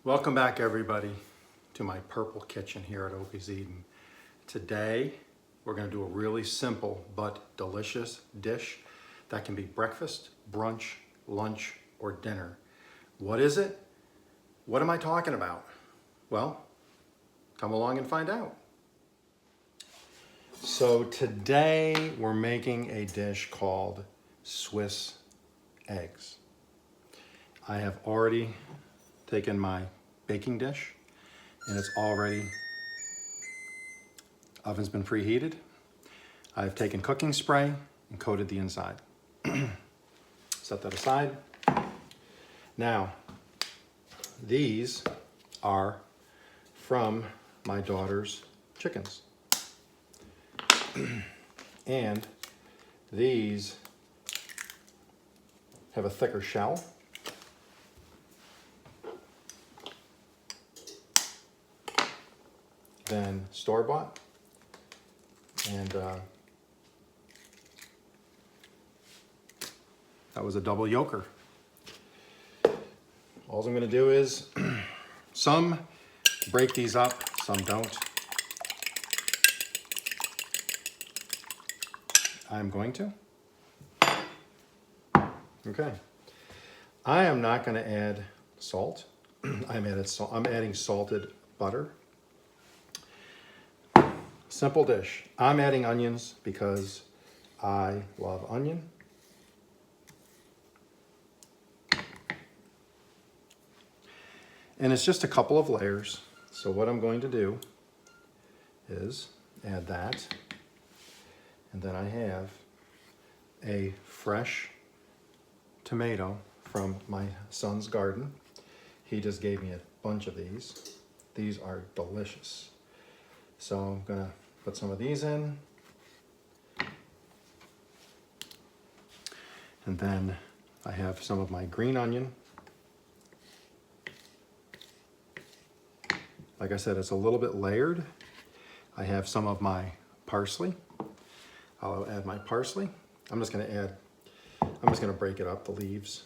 Welcome back, everybody, to my purple kitchen here at Opie's Eden. Today we're going to do a really simple but delicious dish that can be breakfast, brunch, lunch, or dinner. What is it? What am I talking about? Well, come along and find out. So today we're making a dish called Swiss eggs. I have already taken my baking dish and it's already, oven's been preheated. I've taken cooking spray and coated the inside. Set that aside. Now, these are from my daughter's chickens. And these have a thicker shell. Than store-bought, and that was a double yolker. All I'm going to do is some break these up, some don't. I'm going to. Okay. I am not going to add salt. I'm adding salted butter. Simple dish. I'm adding onions because I love onion. And it's just a couple of layers. So what I'm going to do is add that. And then I have a fresh tomato from my son's garden. He just gave me a bunch of these. These are delicious. So I'm gonna put some of these in. And then I have some of my green onion. Like I said, it's a little bit layered. I have some of my parsley. I'll add my parsley. I'm just gonna break it up, the leaves.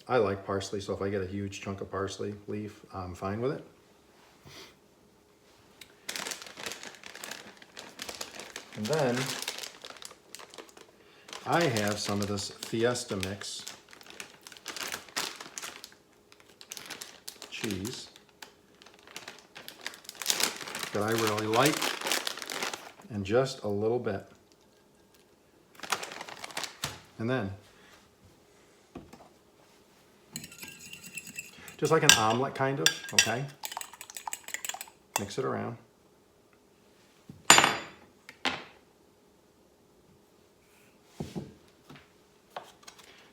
I like parsley, so if I get a huge chunk of parsley leaf, I'm fine with it. And then I have some of this Fiesta mix cheese that I really like, and just a little bit. And then, just like an omelet kind of, okay? Mix it around.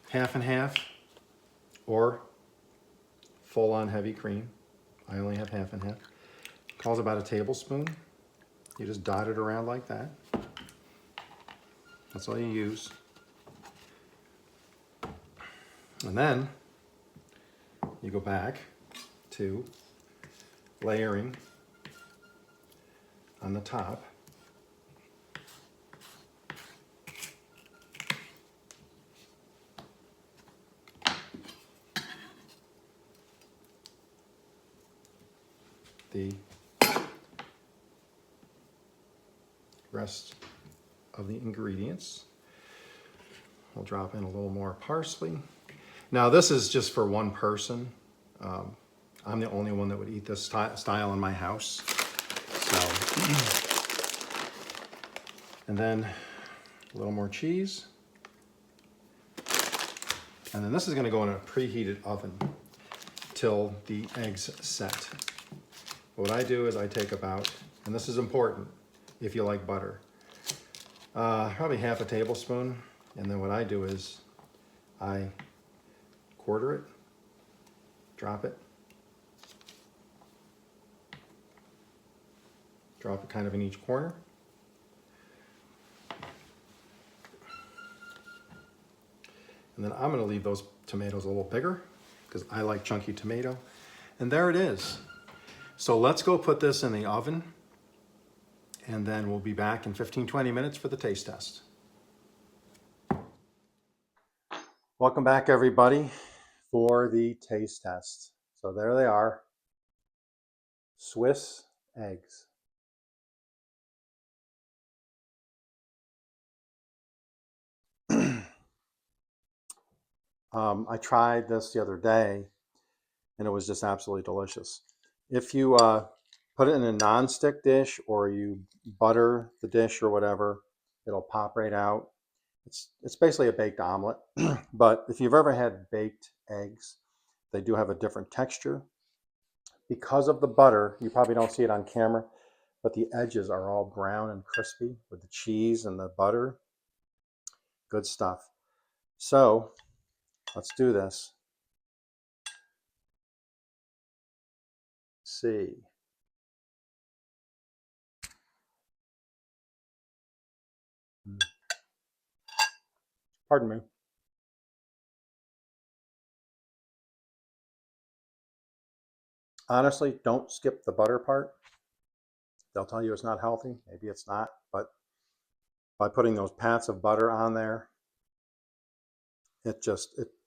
Half and half, or full-on heavy cream. I only have half and half. Calls about a tablespoon. You just dot it around like that. That's all you use. And then you go back to layering on the top. The rest of the ingredients. I'll drop in a little more parsley. Now this is just for one person. I'm the only one that would eat this style in my house. So, and then a little more cheese. And then this is gonna go in a preheated oven till the eggs set. What I do is I take about, and this is important if you like butter, probably half a tablespoon. And then what I do is I quarter it, drop it kind of in each corner. And then I'm gonna leave those tomatoes a little bigger because I like chunky tomato. And there it is. So let's go put this in the oven, and then we'll be back in 15-20 minutes for the taste test. Welcome back, everybody, for the taste test. So there they are. Swiss eggs. I tried this the other day, and it was just absolutely delicious. If you put it in a non-stick dish or you butter the dish or whatever, it'll pop right out. It's basically a baked omelet, but if you've ever had baked eggs, they do have a different texture. Because of the butter, you probably don't see it on camera, but the edges are all brown and crispy with the cheese and the butter. Good stuff. So let's do this. Let's see. Pardon me. Honestly, don't skip the butter part. They'll tell you it's not healthy. Maybe it's not, but by putting those pats of butter on there, it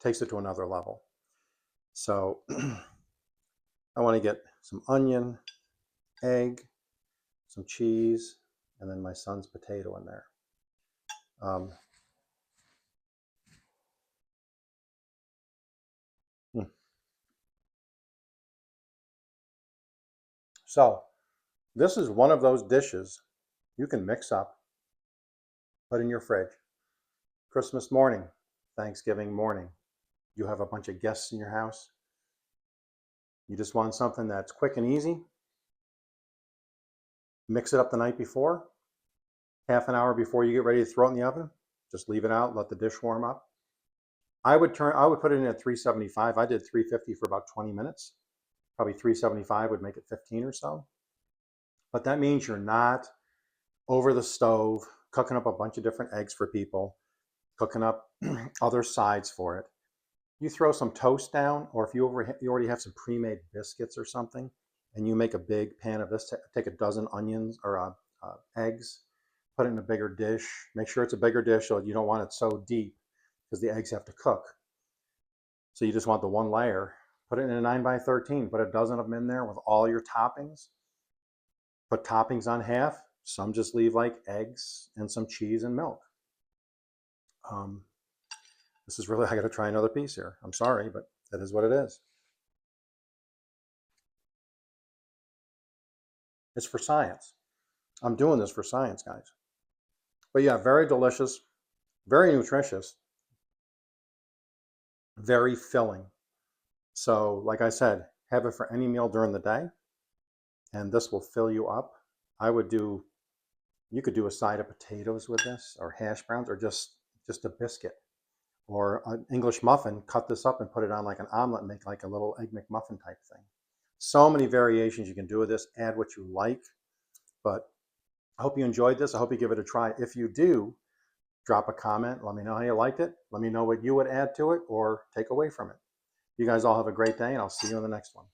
takes it to another level. So I want to get some onion, egg, some cheese, and then my son's potato in there. Um, hmm. So this is one of those dishes you can mix up, put in your fridge. Christmas morning, Thanksgiving morning, you have a bunch of guests in your house. You just want something that's quick and easy. Mix it up the night before, half an hour before you get ready to throw it in the oven. Just leave it out, let the dish warm up. I would put it in at 375. I did 350 for about 20 minutes. Probably 375 would make it 15 or so. But that means you're not over the stove cooking up a bunch of different eggs for people, cooking up other sides for it. You throw some toast down, or if you already have some pre-made biscuits or something, and you make a big pan of this, take a dozen onions or eggs, put it in a bigger dish. Make sure it's a bigger dish so you don't want it so deep because the eggs have to cook. So you just want the one layer. Put it in a 9x13. Put a dozen of them in there with all your toppings. Put toppings on half. Some just leave like eggs and some cheese and milk. This is really, I got to try another piece here. I'm sorry, but that is what it is. It's for science. I'm doing this for science, guys. But yeah, very delicious, very nutritious, very filling. So, like I said, have it for any meal during the day, and this will fill you up. You could do a side of potatoes with this, or hash browns, or just a biscuit, or an English muffin. Cut this up and put it on like an omelet, and make like a little egg McMuffin type thing. So many variations you can do with this. Add what you like, but I hope you enjoyed this. I hope you give it a try. If you do, drop a comment. Let me know how you liked it. Let me know what you would add to it or take away from it. You guys all have a great day, and I'll see you in the next one.